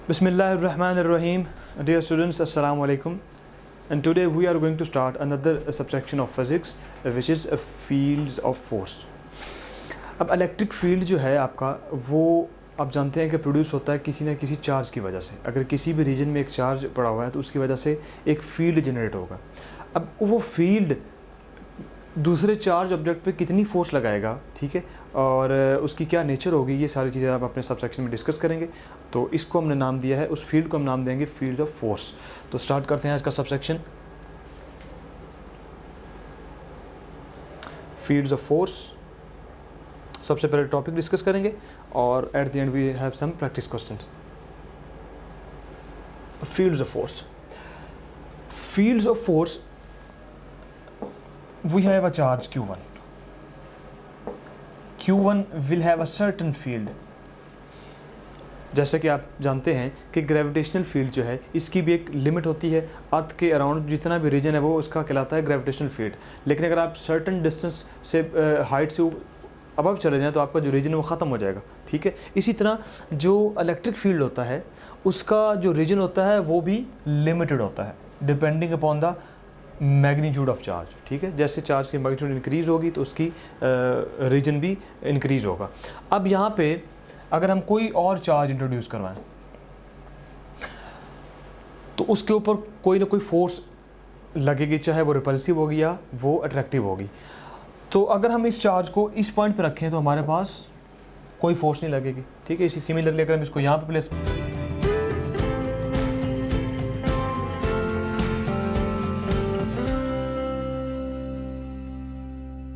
Bismillahirrahmanirrahim. Dear students, Assalamu alaikum. And today we are going to start another subsection of physics, which is fields of force. अब electric field जो है आपका, वो आप जानते हैं कि प्रोड्यूस होता है किसी न किसी चार्ज की वजह से। अगर किसी भी रीजन में एक चार्ज पड़ा हुआ है तो उसकी वजह से एक फील्ड जनरेट होगा। अब वो फील्ड दूसरे चार्ज ऑब्जेक्ट पे कितनी फोर्स लगाएगा, ठीक है, और उसकी क्या नेचर होगी, ये सारी चीज़ें आप अपने सब सेक्शन में डिस्कस करेंगे। तो इसको हमने नाम दिया है, उस फील्ड को हम नाम देंगे फील्ड ऑफ फोर्स। तो स्टार्ट करते हैं इसका sub section, fields of force. सबसे पहले टॉपिक डिस्कस करेंगे और at the end we have some practice questions. Fields of force, fields of force, we have a charge Q1. Q1 will have a certain field. जैसे कि आप जानते हैं कि ग्रेविटेशनल फील्ड जो है इसकी भी एक लिमिट होती है। अर्थ के अराउंड जितना भी रीजन है वो उसका कहलाता है ग्रेविटेशनल फील्ड। लेकिन अगर आप सर्टन डिस्टेंस से हाइट से अबव चले जाएं तो आपका जो रीजन है वो ख़त्म हो जाएगा, ठीक है। इसी तरह जो इलेक्ट्रिक फील्ड होता है उसका जो रीजन होता है वो भी लिमिटेड होता है, depending upon the magnitude of charge, ठीक है। जैसे चार्ज की मैग्नीट्यूड इंक्रीज़ होगी तो उसकी रीजन भी इंक्रीज़ होगा। अब यहाँ पे अगर हम कोई और चार्ज इंट्रोड्यूस करवाएं तो उसके ऊपर कोई ना कोई फोर्स लगेगी, चाहे वो रिपल्सिव होगी या वो अट्रैक्टिव होगी। तो अगर हम इस चार्ज को इस पॉइंट पे रखें तो हमारे पास कोई फोर्स नहीं लगेगी, ठीक है। इसी सिमिलरली अगर हम इसको यहाँ पे प्लेस